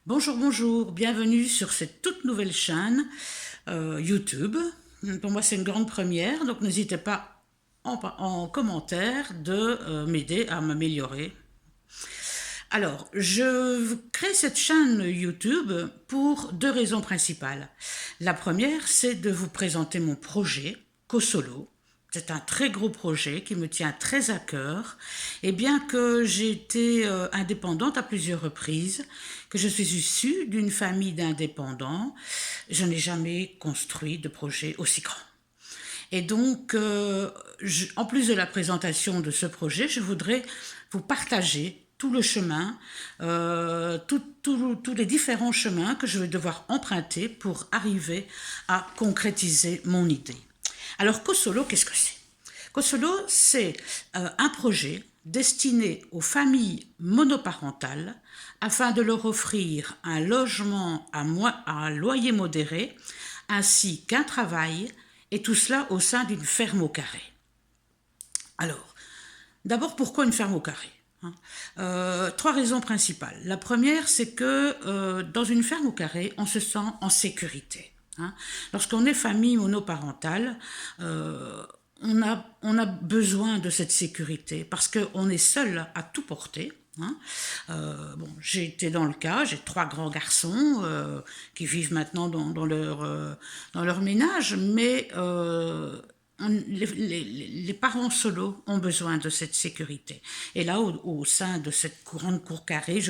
Bonjour, bonjour, bienvenue sur cette toute nouvelle chaîne YouTube. Pour moi, c'est une grande première, donc n'hésitez pas en commentaire de m'aider à m'améliorer. Alors, je crée cette chaîne YouTube pour deux raisons principales. La première, c'est de vous présenter mon projet, CoSolo. C'est un très gros projet qui me tient très à cœur. Et bien que j'ai été indépendante à plusieurs reprises, que je suis issue d'une famille d'indépendants, je n'ai jamais construit de projet aussi grand. Et donc, en plus de la présentation de ce projet, je voudrais vous partager tout le chemin, tous les différents chemins que je vais devoir emprunter pour arriver à concrétiser mon idée. Alors, CoSolo, qu'est-ce que c'est? CoSolo, c'est un projet destiné aux familles monoparentales afin de leur offrir un logement à loyer modéré ainsi qu'un travail, et tout cela au sein d'une ferme au carré. Alors, d'abord, pourquoi une ferme au carré? Trois raisons principales. La première, c'est que dans une ferme au carré, on se sent en sécurité. Lorsqu'on est famille monoparentale, on a besoin de cette sécurité parce qu'on est seul à tout porter. Bon, j'ai été dans le cas, j'ai trois grands garçons qui vivent maintenant dans leur ménage, mais les parents solos ont besoin de cette sécurité. Et là, au sein de cette grande cour carrée,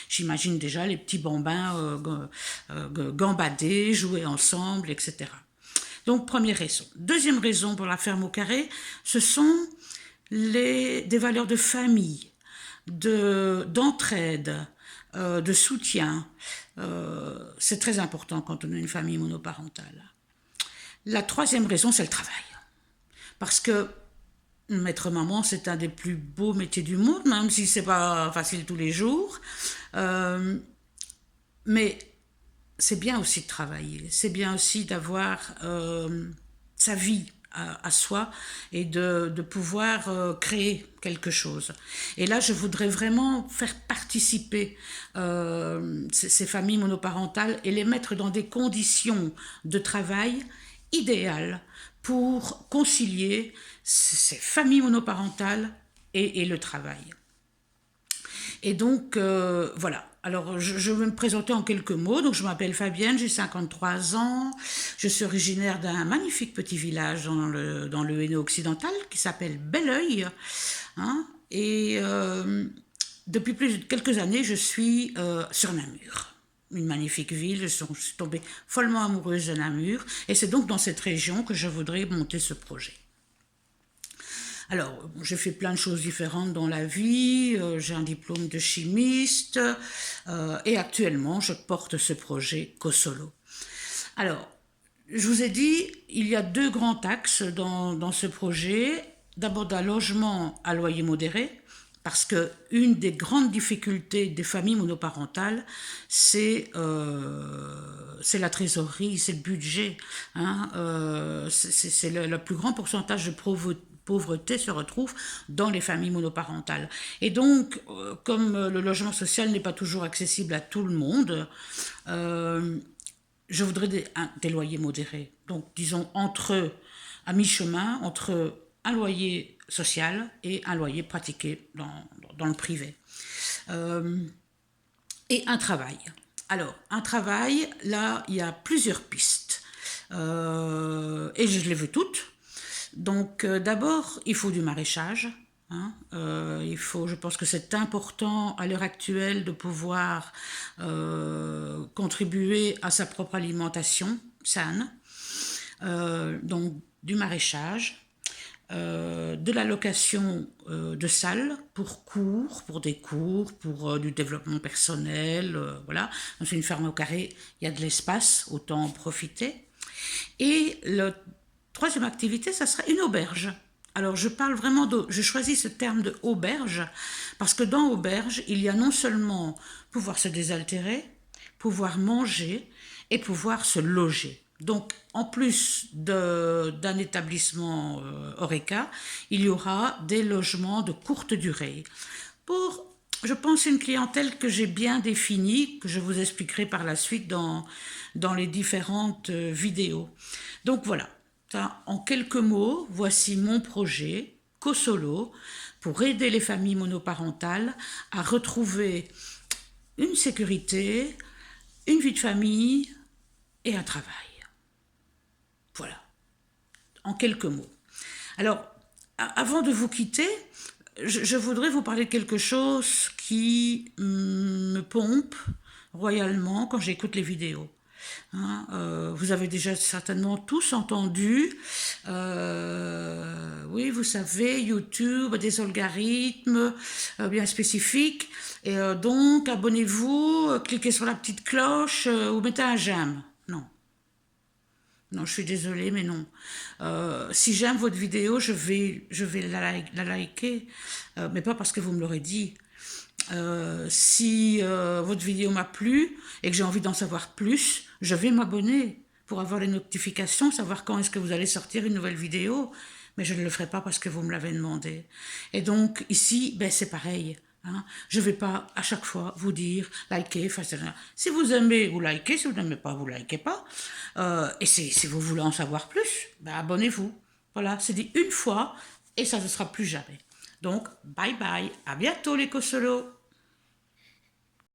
j'imagine déjà les petits bambins gambader, jouer ensemble, etc. Donc, première raison. Deuxième raison pour la ferme au carré, ce sont des valeurs de famille, d'entraide, de soutien. C'est très important quand on a une famille monoparentale. La troisième raison, c'est le travail. Parce que être maman, c'est un des plus beaux métiers du monde, même si c'est pas facile tous les jours. Mais c'est bien aussi de travailler, c'est bien aussi d'avoir sa vie à soi et de pouvoir créer quelque chose. Et là, je voudrais vraiment faire participer ces familles monoparentales et les mettre dans des conditions de travail idéales pour concilier ces familles monoparentales et le travail. Et donc, voilà. Alors, je vais me présenter en quelques mots. Donc, je m'appelle Fabienne, j'ai 53 ans. Je suis originaire d'un magnifique petit village dans le Hainaut occidental qui s'appelle Belleuil. Et depuis quelques années, je suis sur Namur. Une magnifique ville, je suis tombée follement amoureuse de Namur. Et c'est donc dans cette région que je voudrais monter ce projet. Alors, j'ai fait plein de choses différentes dans la vie, j'ai un diplôme de chimiste et actuellement, je porte ce projet CoSolo. Alors, je vous ai dit, il y a deux grands axes dans ce projet. D'abord, un logement à loyer modéré, parce que une des grandes difficultés des familles monoparentales, c'est la trésorerie, c'est le budget. C'est le plus grand pourcentage de pauvreté se retrouve dans les familles monoparentales. Et donc, comme le logement social n'est pas toujours accessible à tout le monde, je voudrais des loyers modérés. Donc, disons, à mi-chemin, entre un loyer social et un loyer pratiqué dans le privé. Et un travail. Alors, un travail, là, il y a plusieurs pistes. Et je les veux toutes. Donc, d'abord, il faut du maraîchage. Je pense que c'est important à l'heure actuelle de pouvoir contribuer à sa propre alimentation saine. Donc, du maraîchage, de la location de salles pour des cours, pour du développement personnel, voilà. Donc, c'est une ferme au carré, il y a de l'espace, autant en profiter. Et la troisième activité, ça serait une auberge. Alors je choisis ce terme de auberge parce que dans auberge, il y a non seulement pouvoir se désaltérer, pouvoir manger et pouvoir se loger. Donc, en plus d'un établissement Horeca, il y aura des logements de courte durée pour je pense, une clientèle que j'ai bien définie, que je vous expliquerai par la suite dans les différentes vidéos. Donc voilà, ça, en quelques mots, voici mon projet CoSolo pour aider les familles monoparentales à retrouver une sécurité, une vie de famille et un travail. Voilà, en quelques mots. Alors, avant de vous quitter, je voudrais vous parler de quelque chose qui me pompe royalement quand j'écoute les vidéos. Hein, vous avez déjà certainement tous entendu, oui, vous savez, YouTube a des algorithmes bien spécifiques, et donc abonnez-vous, cliquez sur la petite cloche ou mettez un j'aime. Non. Non, je suis désolée, mais non. Si j'aime votre vidéo, je vais la liker, mais pas parce que vous me l'aurez dit. Si votre vidéo m'a plu et que j'ai envie d'en savoir plus, je vais m'abonner pour avoir les notifications, savoir quand est-ce que vous allez sortir une nouvelle vidéo. Mais je ne le ferai pas parce que vous me l'avez demandé. Et donc ici, ben, c'est pareil. Hein. Je ne vais pas à chaque fois vous dire likez, faites rien. Si vous aimez, vous likez. Si vous n'aimez pas, vous likez pas. Et si vous voulez en savoir plus, ben, abonnez-vous. Voilà, c'est dit une fois et ça ne sera plus jamais. Donc, bye bye. À bientôt les cosolos.